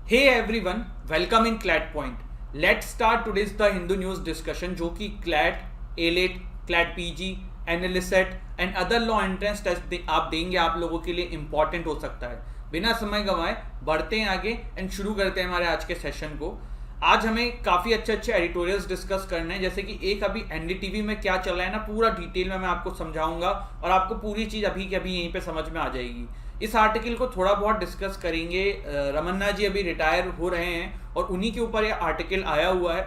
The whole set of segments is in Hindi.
Hey everyone, welcome in CLAT point. Let's start today's the Hindu news discussion, जो कि क्लैट, एलेट, क्लैट पीजी, एनालिसेट and other law entrance test आप देंगे, आप लोगों के लिए इंपॉर्टेंट हो सकता है। बिना समय गंवाए बढ़ते हैं आगे एंड शुरू करते हैं हमारे आज के सेशन को। आज हमें काफ़ी अच्छे अच्छे एडिटोरियल्स डिस्कस करने हैं, जैसे कि एक अभी एनडीटीवी में क्या चल रहा है ना, पूरा डिटेल में मैं आपको समझाऊंगा और आपको पूरी चीज़ अभी के अभी यहीं पे समझ में आ जाएगी। इस आर्टिकल को थोड़ा बहुत डिस्कस करेंगे। रमन्ना जी अभी रिटायर हो रहे हैं और उन्हीं के ऊपर ये आर्टिकल आया हुआ है।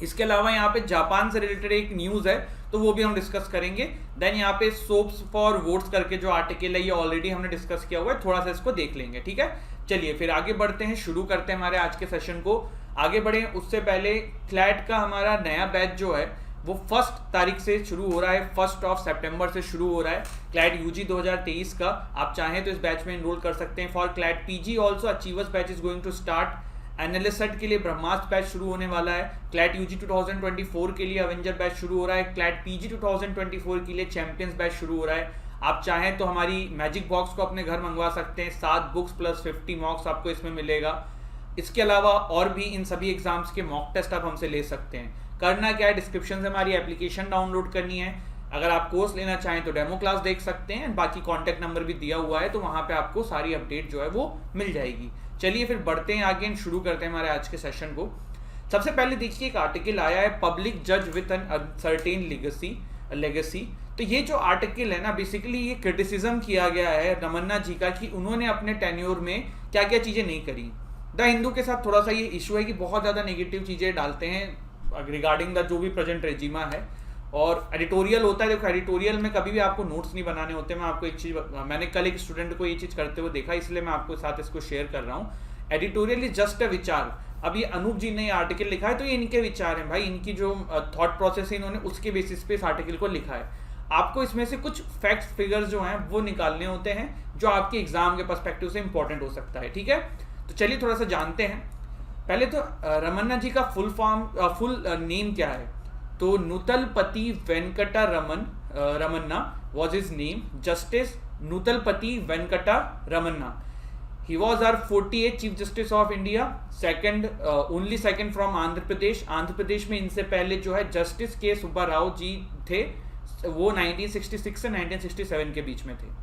इसके अलावा यहाँ पे जापान से रिलेटेड एक न्यूज़ है, तो वो भी हम डिस्कस करेंगे। देन यहाँ पे सोप्स फॉर वोट्स करके जो आर्टिकल है, ये ऑलरेडी हमने डिस्कस किया हुआ है, थोड़ा सा इसको देख लेंगे। ठीक है, चलिए फिर आगे बढ़ते हैं, शुरू करते हैं हमारे आज के सेशन को। आगे बढ़े उससे पहले क्लैट का हमारा नया बैच जो है वो 1 तारीख से शुरू हो रहा है, 1 सितंबर से शुरू हो रहा है। क्लैट यूजी 2023 का आप चाहें तो इस बैच में एनरोल कर सकते हैं। For CLAT PG also achievers batch is going to start. Analyst के लिए ब्रह्मास्त्र बैच शुरू होने वाला है। क्लैट यूजी 2024 के लिए अवेंजर बैच शुरू हो रहा है। क्लैट पीजी 2024 के लिए चैंपियंस बैच शुरू हो रहा है। आप चाहें तो हमारी मैजिक बॉक्स को अपने घर मंगवा सकते हैं, 7 बुक्स प्लस 50 मॉक्स आपको इसमें मिलेगा। इसके अलावा और भी इन सभी एग्जाम्स के मॉक टेस्ट आप हमसे ले सकते हैं। करना क्या है, डिस्क्रिप्शन से हमारी एप्लीकेशन डाउनलोड करनी है। अगर आप कोर्स लेना चाहें तो डेमो क्लास देख सकते हैं, बाकी कॉन्टैक्ट नंबर भी दिया हुआ है, तो वहाँ पे आपको सारी अपडेट जो है वो मिल जाएगी। चलिए फिर बढ़ते हैं आगे, शुरू करते हैं हमारे आज के सेशन को। सबसे पहले देखिए, एक आर्टिकल आया है, पब्लिक जज विद एन अनसर्टेन लेगेसी। तो ये जो आर्टिकल है ना, बेसिकली ये क्रिटिसिज्म किया गया है रमन्ना जी का कि उन्होंने अपने टेन्योर में क्या क्या चीज़ें नहीं करी। द हिंदू के साथ थोड़ा सा ये इशू है कि बहुत ज़्यादा नेगेटिव चीज़ें डालते हैं रिगार्डिंग द जो भी प्रेजेंट रेजिमा है। और एडिटोरियल होता है, देखो एडिटोरियल में कभी भी आपको नोट्स नहीं बनाने होते। मैं आपको एक चीज़, मैंने कल एक स्टूडेंट को ये चीज़ करते हुए देखा, इसलिए मैं आपको साथ इसको शेयर कर रहा हूँ। एडिटोरियल इज जस्ट अ विचार। अब ये अनूप जी ने आर्टिकल लिखा है तो ये इनके विचार हैं भाई, इनकी जो थॉट प्रोसेस है इन्होंने उसके बेसिस पे इस आर्टिकल को लिखा है। आपको इसमें से कुछ फैक्ट्स फिगर्स जो हैं वो निकालने होते हैं, जो आपके एग्जाम के पर्सपेक्टिव से इंपॉर्टेंट हो सकता है। ठीक है, तो चलिए थोड़ा सा जानते हैं। पहले तो रमन्ना जी का फुल नेम क्या है। तो Nutalapati Venkata Ramana was his name, justice Nutalapati Venkata Ramana. He was our 48th Chief Justice of India, only second from Andhra Pradesh. Andhra Pradesh में इनसे पहले जो है जस्टिस के सुब्बा राव जी थे, वो 1966 से 1967 के बीच में थे।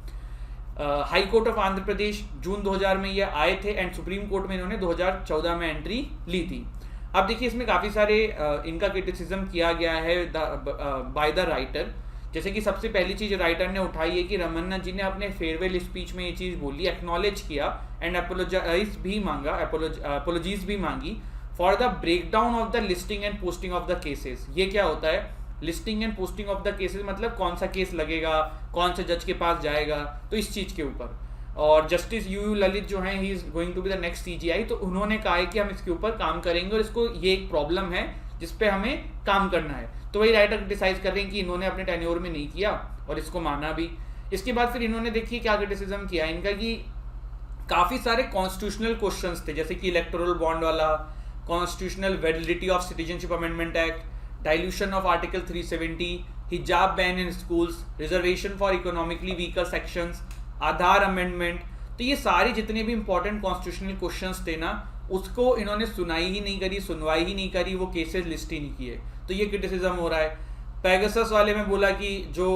High court of Andhra Pradesh जून 2000 में ये आए थे एंड सुप्रीम कोर्ट में इन्होंने 2014 में एंट्री ली थी। अब देखिए, इसमें काफ़ी सारे इनका क्रिटिसिज्म किया गया है बाय द राइटर। जैसे कि सबसे पहली चीज़ राइटर ने उठाई है कि रमन्ना जी ने अपने फेयरवेल स्पीच में ये चीज़ बोली, एक्नॉलेज किया एंड अपोलोजीज भी मांगी for the breakdown of the listing and posting of the cases. ये क्या होता है, listing and posting of the cases मतलब कौन सा केस लगेगा, कौन से जज के पास जाएगा, तो इस चीज़ के ऊपर। और जस्टिस यू ललित जो हैं, he is going to be the next CGI, तो उन्होंने कहा है कि हम इसके ऊपर काम करेंगे और इसको ये एक प्रॉब्लम है जिस पे हमें काम करना है। तो वही राइटर डिसाइड कर रहे हैं कि इन्होंने अपने टेन्योर में नहीं किया और इसको माना भी। इसके बाद फिर इन्होंने देखिए क्या क्रिटिसिज्म किया इनका, कि काफ़ी सारे कॉन्स्टिट्यूशनल क्वेश्चंस थे, जैसे कि इलेक्टोरल बॉन्ड वाला, constitutional validity of citizenship amendment act, dilution of article 370, हिजाब ban in schools, reservation for economically weaker sections, Aadhaar amendment. तो ये सारी जितने भी इंपॉर्टेंट कॉन्स्टिट्यूशनल क्वेश्चंस थे ना, उसको इन्होंने सुनवाई ही नहीं करी, वो केसेस लिस्ट ही नहीं किए। तो ये क्रिटिसिज्म हो रहा है। पेगासस वाले में बोला कि जो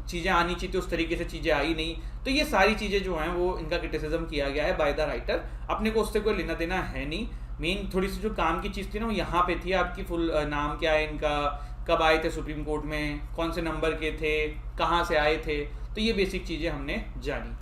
चीज़ें आनी चाहिए उस तरीके से चीज़ें आई नहीं। तो ये सारी चीज़ें जो हैं वो इनका क्रिटिसिज्म किया गया है बाय द राइटर। अपने को उससे कोई लेना देना है नहीं। मेन थोड़ी सी जो काम की चीज़ थी ना, वो यहाँ पे थी। आपकी फुल नाम क्या है इनका, कब आए थे सुप्रीम कोर्ट में, कौन से नंबर के थे, कहाँ से आए थे, तो ये बेसिक चीज़ें हमने जानी।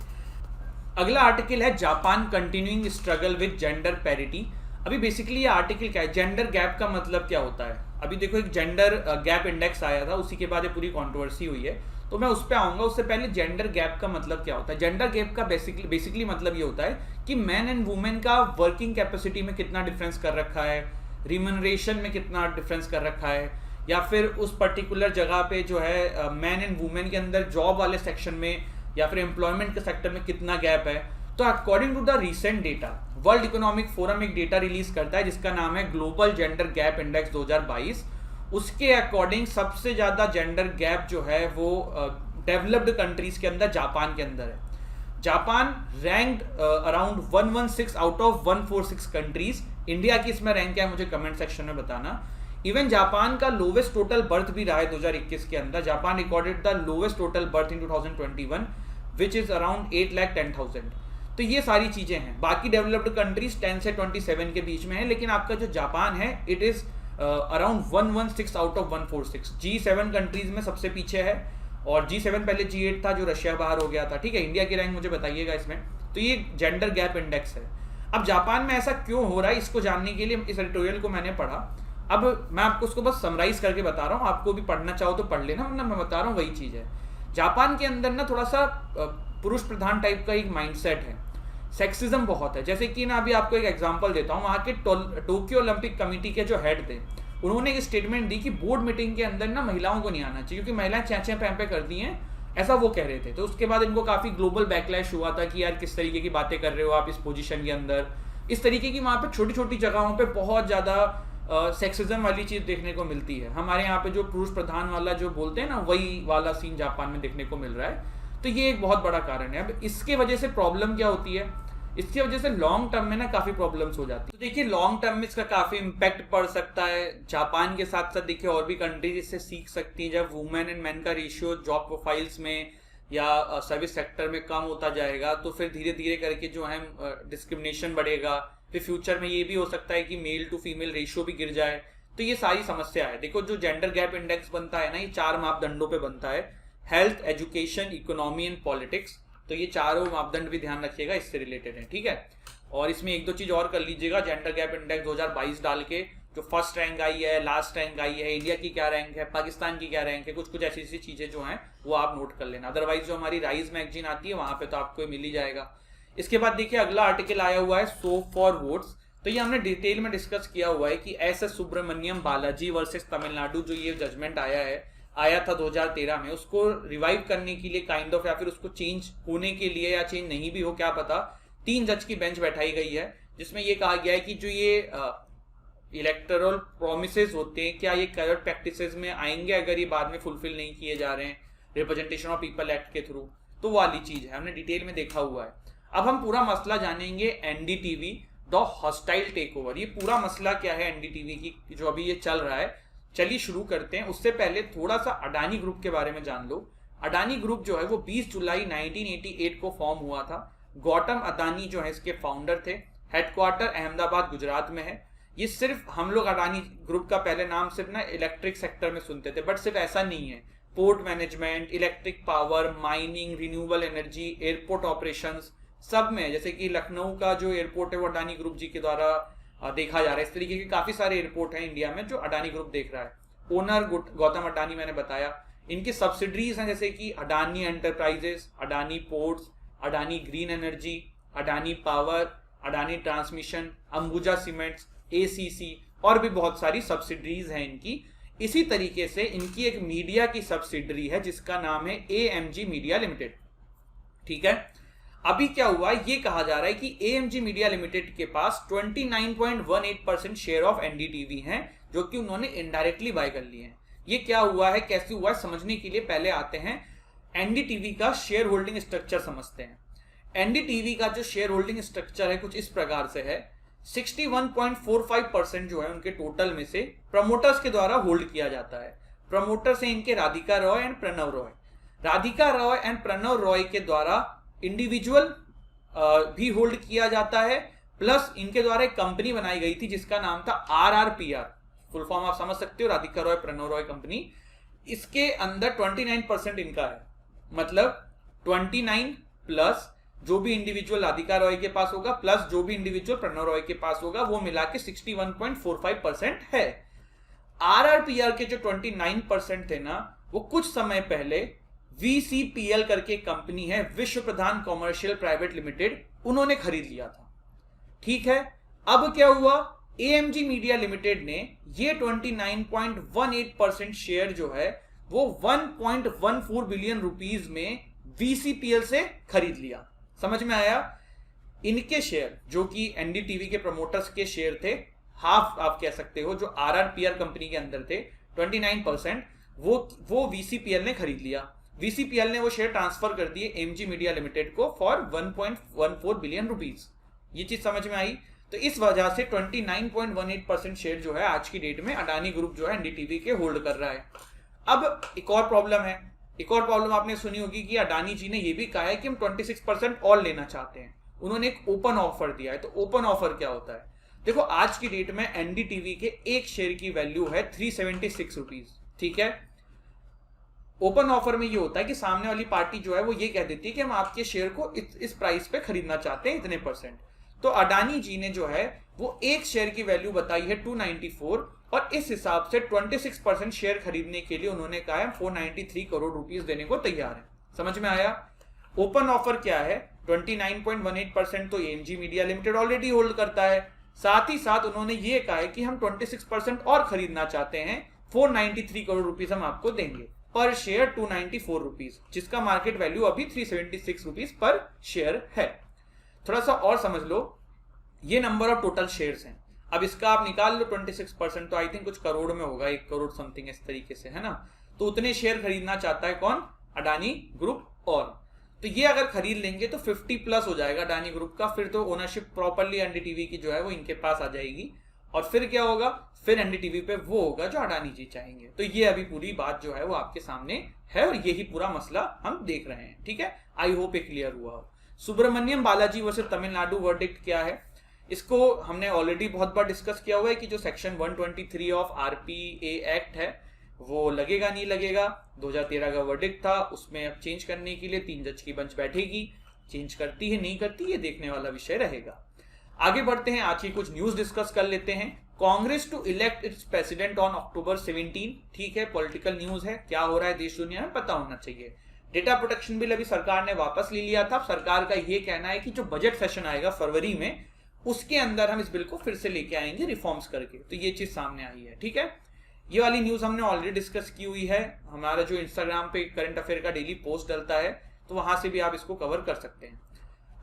अगला आर्टिकल है, Japan continuing struggle with gender parity. अभी बेसिकली ये आर्टिकल क्या है, जेंडर गैप का मतलब क्या होता है। अभी देखो, एक जेंडर गैप इंडेक्स आया था, उसी के बाद ये पूरी कंट्रोवर्सी हुई है, तो मैं उस पर आऊँगा। उससे पहले जेंडर गैप का मतलब क्या होता है। जेंडर गैप का बेसिकली मतलब ये होता है कि मैन एंड वुमेन का वर्किंग कैपेसिटी में कितना डिफरेंस कर रखा है, रिम्यूनरेशन में कितना डिफरेंस कर रखा है, या फिर उस पर्टिकुलर जगह पे जो है मैन एंड वुमेन के अंदर जॉब वाले सेक्शन में या फिर एम्प्लॉयमेंट के सेक्टर में कितना गैप है। तो according to the recent data, world economic forum एक डेटा रिलीज करता है जिसका नाम है ग्लोबल जेंडर गैप इंडेक्स 2022। उसके अकॉर्डिंग सबसे ज़्यादा जेंडर गैप जो है वो डेवलप्ड कंट्रीज के अंदर जापान के अंदर है। Japan ranked around 116 out of 146 countries. India की इसमें रैंक है, मुझे कमेंट सेक्शन में बताना। इवन जापान का लोवेस्ट टोटल बर्थ भी रहा है 2021 के अंदर। Japan recorded the lowest total birth in 2021 which is around 8,10,000। तो ये सारी चीजें हैं। बाकी डेवलप्ड कंट्रीज 10 से 27 के बीच में है, लेकिन आपका जो जापान है it is around 116 out of 146। G7 countries में सबसे पीछे है, और G7 पहले G8 था जो रशिया बाहर हो गया था। ठीक है, इंडिया की रैंक मुझे बताइएगा इसमें। तो ये जेंडर गैप इंडेक्स है। अब जापान में ऐसा क्यों हो रहा है, इसको जानने के लिए इस एडिटोरियल को मैंने पढ़ा। अब मैं आपको उसको बस समराइज करके बता रहा हूँ, आपको भी पढ़ना चाहो तो पढ़ लेना, वरना मैं बता रहा हूँ वही चीज है। जापान के अंदर ना थोड़ा सा पुरुष प्रधान टाइप का एक माइंडसेट है, सेक्सिज्म बहुत है। जैसे कि ना अभी आपको एक एग्जांपल देता हूँ, वहाँ के टोक्यो ओलंपिक कमेटी के जो हेड थे, उन्होंने एक स्टेटमेंट दी कि बोर्ड मीटिंग के अंदर ना महिलाओं को नहीं आना चाहिए, क्योंकि महिलाएं चैचे पैंपे करती हैं, ऐसा वो कह रहे थे। तो उसके बाद इनको काफी ग्लोबल बैकलैश हुआ था कि यार किस तरीके की बातें कर रहे हो आप इस पोजीशन के अंदर। इस तरीके की वहाँ पे छोटी छोटी जगहों पे बहुत ज्यादा सेक्सिज्म वाली चीज देखने को मिलती है। हमारे यहाँ पे जो पुरुष प्रधान वाला जो बोलते हैं ना, वही वाला सीन जापान में देखने को मिल रहा है। तो ये एक बहुत बड़ा कारण है। अब इसके वजह से प्रॉब्लम क्या होती है, इसकी वजह से लॉन्ग टर्म में ना काफी प्रॉब्लम्स हो जाती है। तो देखिए लॉन्ग टर्म में इसका काफी इम्पैक्ट पड़ सकता है। जापान के साथ साथ देखिए और भी कंट्रीज इससे सीख सकती हैं। जब वुमेन एंड मैन का रेशियो जॉब प्रोफाइल्स में या सर्विस सेक्टर में कम होता जाएगा, तो फिर धीरे धीरे करके जो है डिस्क्रिमिनेशन बढ़ेगा। फिर फ्यूचर में ये भी हो सकता है कि मेल टू फीमेल रेशियो भी गिर जाए। तो ये सारी समस्या है। देखो जो जेंडर गैप इंडेक्स बनता है ना, ये 4 मापदंडों पे बनता है: health, education, economy and politics. तो ये चारों मापदंड भी ध्यान रखिएगा, इससे रिलेटेड है। ठीक है, और इसमें एक दो चीज और कर लीजिएगा। जेंडर गैप इंडेक्स 2022 डाल के जो फर्स्ट रैंक आई है, लास्ट रैंक आई है, इंडिया की क्या रैंक है, पाकिस्तान की क्या रैंक है, कुछ कुछ ऐसी ऐसी चीजें जो हैं वो आप नोट कर लेना। अदरवाइज जो हमारी राइज मैगजीन आती है वहां पे तो आपको मिल ही जाएगा। इसके बाद देखिए अगला आर्टिकल आया हुआ है सो फॉर वोट्स। तो ये हमने डिटेल में डिस्कस किया हुआ है कि एस सुब्रमण्यम बालाजी वर्सेस तमिलनाडु जो ये जजमेंट आया था 2013 में, उसको रिवाइव करने के लिए काइंड ऑफ, या फिर उसको चेंज होने के लिए, या चेंज नहीं भी हो क्या पता, 3 जज की बेंच बैठाई गई है, जिसमें ये कहा गया है कि जो ये इलेक्टोरल प्रोमिसेस होते हैं, क्या ये करप्ट प्रैक्टिसेस में आएंगे अगर ये बाद में फुलफिल नहीं किए जा रहे हैं रिप्रेजेंटेशन ऑफ पीपल एक्ट के थ्रू। तो वो वाली चीज है, हमने डिटेल में देखा हुआ है। अब हम पूरा मसला जानेंगे NDTV the hostile takeover. ये पूरा मसला क्या है एनडीटीवी की जो अभी ये चल रहा है, चलिए शुरू करते हैं। उससे पहले थोड़ा सा अडानी ग्रुप के बारे में जान लो। अडानी ग्रुप जो है वो 20 जुलाई 1988 को फॉर्म हुआ था। गौतम अडानी जो है इसके फाउंडर थे। हेडक्वार्टर अहमदाबाद गुजरात में है। ये सिर्फ हम लोग अडानी ग्रुप का पहले नाम सिर्फ ना इलेक्ट्रिक सेक्टर में सुनते थे, बट सिर्फ ऐसा नहीं है। Port management, electric power, mining, renewable energy, airport operations सब में, जैसे कि लखनऊ का जो एयरपोर्ट है वो अडानी ग्रुप जी के द्वारा देखा जा रहा है। इस तरीके के काफी सारे एयरपोर्ट हैं इंडिया में जो अडानी ग्रुप देख रहा है। ओनर गौतम अडानी मैंने बताया। इनकी सब्सिडरीज हैं जैसे कि Adani enterprises, Adani ports, Adani green energy, Adani power, Adani transmission, Ambuja cements, ACC, और भी बहुत सारी सब्सिडरीज हैं इनकी। इसी तरीके से इनकी एक मीडिया की सब्सिडरी है जिसका नाम है एएमजी मीडिया लिमिटेड। ठीक है, अभी क्या हुआ, ये कहा जा रहा है कि एएमजी मीडिया लिमिटेड के पास 29.18% शेयर ऑफ एनडीटीवी हैं, जो कि उन्होंने इनडायरेक्टली बाय कर लिए हैं। ये क्या हुआ है, कैसे हुआ है, समझने के लिए पहले आते हैं एनडीटीवी का शेयर होल्डिंग स्ट्रक्चर समझते हैं। एनडीटीवी का जो शेयर होल्डिंग स्ट्रक्चर है कुछ इस प्रकार से है। 61.45% जो है उनके टोटल में से प्रमोटर्स के द्वारा होल्ड किया जाता है। प्रमोटर्स हैं इनके राधिका रॉय एंड प्रणव रॉय। राधिका रॉय एंड प्रणव रॉय के द्वारा इंडिविजुअल भी होल्ड किया जाता है, प्लस इनके द्वारा एक कंपनी बनाई गई थी जिसका नाम था RRPR, फुल फॉर्म आप समझ सकते हो, राधिका रॉय प्रणव रॉय कंपनी। इसके अंदर 29% इनका है, मतलब 29 प्लस जो भी इंडिविजुअल राधिका रॉय के पास होगा प्लस जो भी इंडिविजुअल प्रणव रॉय के पास होगा, वो मिला के 61.45% है। RRPR के जो 29% थे ना, वो कुछ समय पहले VCPL करके कंपनी है, विश्व प्रधान कॉमर्शियल प्राइवेट लिमिटेड, उन्होंने खरीद लिया था। ठीक है, अब क्या हुआ, एएमजी मीडिया लिमिटेड ने ये 29.18% शेयर जो है वो 1.14 बिलियन रुपीस में VCPL से खरीद लिया। समझ में आया? इनके शेयर जो कि एनडीटीवी के प्रमोटर्स के शेयर थे, हाफ आप कह सकते हो, जो RRPR कंपनी के अंदर थे 29%, वो VCPL ने खरीद लिया। VCPL ने वो शेयर ट्रांसफर कर दिए एमजी मीडिया लिमिटेड को फॉर 1.14 बिलियन रुपीज। ये चीज समझ में आई। तो इस वजह से 29.18% शेयर जो है आज की डेट में अडानी ग्रुप जो है एनडीटीवी के होल्ड कर रहा है। अब एक और प्रॉब्लम है, एक और प्रॉब्लम आपने सुनी होगी कि अडानी जी ने यह भी कहा है कि हम 26% और लेना चाहते हैं। उन्होंने एक ओपन ऑफर दिया है। तो ओपन ऑफर क्या होता है? देखो आज की डेट में एनडीटीवी के एक शेयर की वैल्यू है 376 रुपीज, ठीक है। ओपन ऑफर में ये होता है कि सामने वाली पार्टी जो है वो ये कह देती है कि हम आपके शेयर को इस प्राइस पे खरीदना चाहते हैं इतने %। तो अडानी जी ने जो है वो एक शेयर की वैल्यू बताई है 294 और इस हिसाब से 26% शेयर खरीदने के लिए उन्होंने कहा है 493 करोड़ रुपीस देने को तैयार है। समझ में आया? ओपन ऑफर क्या है? 29.18% तो MG media limited already hold करता है। साथ ही साथ उन्होंने ये कहा है कि हम 26% और खरीदना चाहते हैं, 493 करोड़ रुपीस हम आपको देंगे। पर शेयर 294 रुपीज, जिसका मार्केट वैल्यू अभी 376 रुपीज पर शेयर है। थोड़ा सा और समझ लो, ये नंबर ऑफ टोटल शेयर्स हैं। अब इसका आप निकाल लो 26%, तो आई थिंक कुछ करोड़ में होगा, 1 करोड़ समथिंग इस तरीके से, है ना। तो उतने शेयर खरीदना चाहता है कौन? अडानी ग्रुप। और तो ये अगर खरीद लेंगे तो 50+ हो जाएगा अडानी ग्रुप का। फिर तो ओनरशिप प्रॉपर्ली एनडीटीवी की जो है वो इनके पास आ जाएगी। और फिर क्या होगा? फिर एनडीटीवी पे वो होगा जो अडानी जी चाहेंगे। तो ये अभी पूरी बात जो है वो आपके सामने है और यही पूरा मसला हम देख रहे हैं, ठीक है। आई होप ये क्लियर हुआ हो। सुब्रमण्यम बालाजी वर्सेस तमिलनाडु वर्डिक्ट क्या है? इसको हमने ऑलरेडी बहुत बार डिस्कस किया हुआ है कि जो सेक्शन 123 ऑफ आरपीए एक्ट है वो लगेगा नहीं लगेगा। 2013 का वर्डिक्ट था, उसमें अब चेंज करने के लिए 3 जज की बेंच बैठेगी। चेंज करती है नहीं करती, ये देखने वाला विषय रहेगा। आगे बढ़ते हैं, आज की कुछ न्यूज डिस्कस कर लेते हैं। Congress to elect its president on October 17, ठीक है। पॉलिटिकल न्यूज है, क्या हो रहा है देश दुनिया में पता होना चाहिए। डेटा प्रोटेक्शन बिल अभी सरकार ने वापस ले लिया था। सरकार का यह कहना है कि जो बजट सेशन आएगा फरवरी में, उसके अंदर हम इस बिल को फिर से लेके आएंगे रिफॉर्म्स करके। तो ये चीज सामने आई है, ठीक है। ये वाली न्यूज हमने ऑलरेडी डिस्कस की हुई है। हमारा जो इंस्टाग्राम पे करंट अफेयर का डेली पोस्ट डलता है, तो वहां से भी आप इसको कवर कर सकते हैं।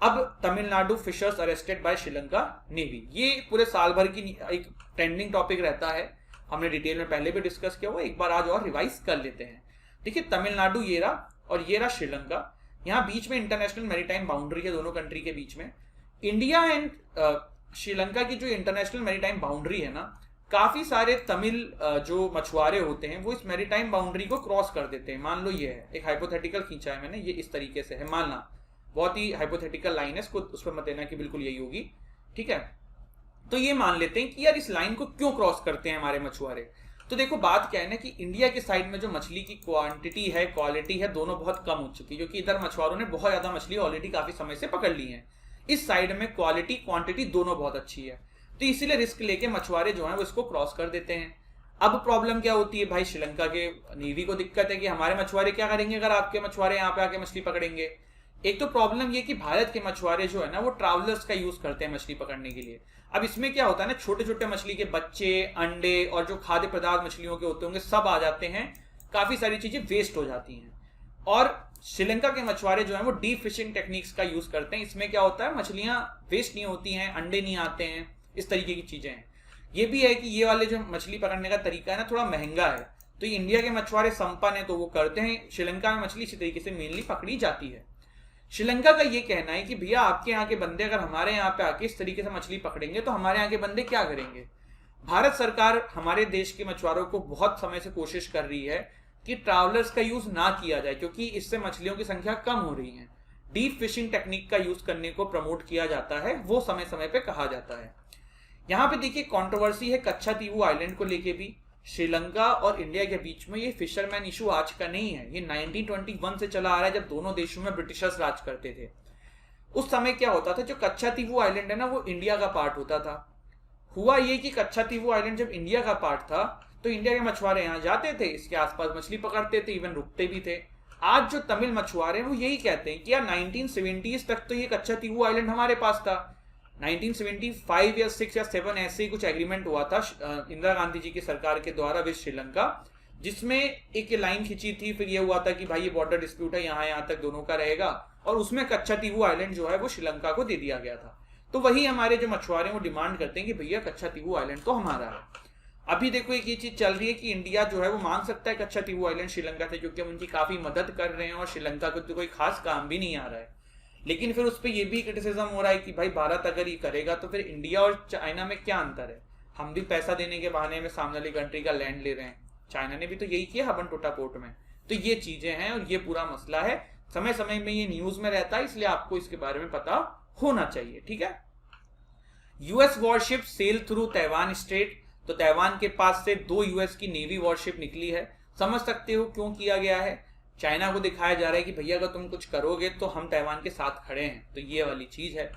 अब Tamil Nadu fishers arrested by Sri Lanka navy, ये पूरे साल भर की एक ट्रेंडिंग टॉपिक रहता है। हमने डिटेल में पहले भी डिस्कस किया हुआ, एक बार आज और रिवाइज कर लेते हैं। देखिए, तमिलनाडु ये रहा और ये रहा श्रीलंका। यहाँ बीच में इंटरनेशनल मैरीटाइम बाउंड्री है दोनों कंट्री के बीच में। इंडिया एंड श्रीलंका की जो इंटरनेशनल मैरीटाइम बाउंड्री है ना, काफी सारे तमिल जो मछुआरे होते हैं वो इस मैरीटाइम बाउंड्री को क्रॉस कर देते हैं। मान लो ये है, एक हाइपोथेटिकल खींचा है मैंने, ये इस तरीके से है, मानना बहुत ही हाइपोथेटिकल लाइन है, इसको उस पर मत लेना कि बिल्कुल यही होगी, ठीक है। तो ये मान लेते हैं कि यार इस लाइन को क्यों क्रॉस करते हैं हमारे मछुआरे। तो देखो बात क्या है ना कि इंडिया के साइड में जो मछली की क्वांटिटी है, क्वालिटी है, दोनों बहुत कम हो चुकी है, क्योंकि इधर मछुआरों ने बहुत ज्यादा मछली ऑलरेडी काफी समय से पकड़ ली है। इस साइड में क्वालिटी क्वांटिटी दोनों बहुत अच्छी है, तो इसीलिए रिस्क लेके मछुआरे जो है वो इसको क्रॉस कर देते हैं। अब प्रॉब्लम क्या होती है भाई, श्रीलंका के नेवी को दिक्कत है कि हमारे मछुआरे क्या करेंगे अगर आपके मछुआरे यहाँ पे आके मछली पकड़ेंगे। एक तो प्रॉब्लम ये कि भारत के मछुआरे जो है ना वो ट्रैवलर्स का यूज करते हैं मछली पकड़ने के लिए। अब इसमें क्या होता है ना, छोटे छोटे मछली के बच्चे, अंडे और जो खाद्य पदार्थ मछलियों के होते होंगे सब आ जाते हैं, काफी सारी चीजें वेस्ट हो जाती हैं। और श्रीलंका के मछुआरे जो है वो डीप फिशिंग टेक्निक्स का यूज करते हैं। इसमें क्या होता है, मछलियां वेस्ट नहीं होती हैं, अंडे नहीं आते हैं, इस तरीके की चीजें हैं। ये भी है कि ये वाले जो मछली पकड़ने का तरीका है ना थोड़ा महंगा है, तो इंडिया के मछुआरे संपन्न है तो वो करते हैं। श्रीलंका में मछली इसी तरीके से मेनली पकड़ी जाती है। श्रीलंका का ये कहना है कि भैया आपके यहाँ के बंदे अगर हमारे यहाँ पे आके इस तरीके से मछली पकड़ेंगे तो हमारे यहाँ के बंदे क्या करेंगे। भारत सरकार हमारे देश के मछुआरों को बहुत समय से कोशिश कर रही है कि ट्रैवलर्स का यूज ना किया जाए, क्योंकि इससे मछलियों की संख्या कम हो रही है। डीप फिशिंग टेक्निक का यूज करने को प्रमोट किया जाता है, वो समय समय पे कहा जाता है। यहाँ पे देखिए कंट्रोवर्सी है कच्छातीवू आइलैंड को लेके भी। श्रीलंका और इंडिया के बीच में ये फिशरमैन इशू आज का नहीं है, ये 1921 से चला आ रहा है, जब दोनों देशों में ब्रिटिशर्स राज करते थे। उस समय क्या होता था, जो कच्छातीवू आइलैंड है ना वो इंडिया का पार्ट होता था। हुआ ये कि कच्छातीवू आइलैंड जब इंडिया का पार्ट था तो इंडिया के मछुआरे यहाँ जाते थे, इसके आसपास मछली पकड़ते थे, इवन रुकते भी थे। आज जो तमिल मछुआरे हैं वो यही कहते हैं कि यार 1970s तक तो ये कच्छातीवू आइलैंड हमारे पास था। 1975 या 6 या 7 ऐसे ही कुछ एग्रीमेंट हुआ था इंदिरा गांधी जी की सरकार के द्वारा विद श्रीलंका, जिसमें एक लाइन खींची थी। फिर ये हुआ था कि भाई ये बॉर्डर डिस्प्यूट है, यहाँ तक दोनों का रहेगा, और उसमें कच्छातीवू आइलैंड जो है वो श्रीलंका को दे दिया गया था। तो वही हमारे जो मछुआरे वो डिमांड करते हैं कि भैया कच्छातीवू आइलैंड तो हमारा है। अभी देखो एक ये चीज चल रही है कि इंडिया जो है वो मांग सकता है कच्चा तीवू आइलैंड श्रीलंका से, क्योंकि हम उनकी काफी मदद कर रहे हैं और श्रीलंका को तो कोई खास काम भी नहीं आ रहा है। लेकिन फिर उस पर यह भी क्रिटिसिज्म हो रहा है कि भाई भारत अगर ये करेगा तो फिर इंडिया और चाइना में क्या अंतर है, हम भी पैसा देने के बहाने में सामने वाली कंट्री का लैंड ले रहे हैं, चाइना ने भी तो यही किया हबन टोटा पोर्ट में। तो ये चीजें हैं और ये पूरा मसला है, समय समय में ये न्यूज में रहता है, इसलिए आपको इसके बारे में पता होना चाहिए, ठीक है। US warship sail through Taiwan strait, तो तैवान के पास से 2 यूएस की नेवी वॉरशिप निकली है। समझ सकते हो क्यों किया गया है, चाइना को दिखाया जा रहा है कि भैया अगर तुम कुछ करोगे तो हम तैवान के साथ खड़े हैं, तो ये वाली चीज है।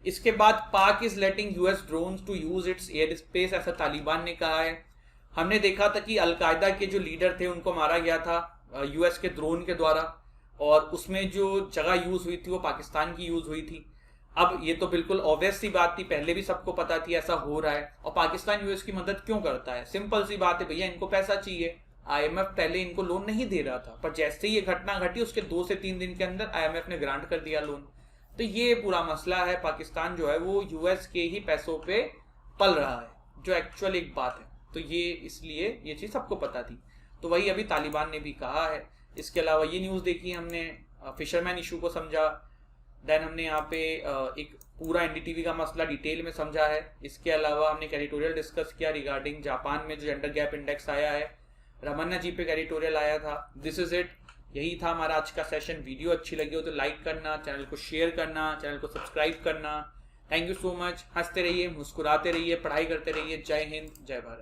इसके बाद Pak is letting US drones to use its air space, ऐसा तालिबान ने कहा है। हमने देखा था कि अलकायदा के जो लीडर थे उनको मारा गया था यूएस के ड्रोन के द्वारा, और उसमें जो जगह यूज हुई थी वो पाकिस्तान की यूज हुई थी। अब ये तो बिल्कुल ऑब्वियस सी बात थी, पहले भी सबको पता थी ऐसा हो रहा है। और पाकिस्तान यूएस की मदद क्यों करता है, सिंपल सी बात है भैया, इनको पैसा चाहिए। आईएमएफ पहले इनको लोन नहीं दे रहा था, पर जैसे ही ये घटना घटी उसके 2 से 3 दिन के अंदर आईएमएफ ने ग्रांट कर दिया लोन। तो ये पूरा मसला है, पाकिस्तान जो है वो यूएस के ही पैसों पे पल रहा है, जो एक्चुअल एक बात है। तो ये इसलिए ये चीज सबको पता थी, तो वही अभी तालिबान ने भी कहा है। इसके अलावा ये न्यूज देखी हमने, फिशरमैन इशू को समझा, देन हमने यहाँ पे एक पूरा एनडीटीवी का मसला डिटेल में समझा है। इसके अलावा हमने एडिटोरियल डिस्कस किया रिगार्डिंग जापान में जो जेंडर गैप इंडेक्स आया है, रमन्ना जी पे एडिटोरियल आया था। दिस इज इट, यही था हमारा आज का सेशन। वीडियो अच्छी लगी हो तो लाइक करना, चैनल को शेयर करना, चैनल को सब्सक्राइब करना। थैंक यू सो मच, हंसते रहिए, मुस्कुराते रहिए, पढ़ाई करते रहिए। जय हिंद, जय भारत।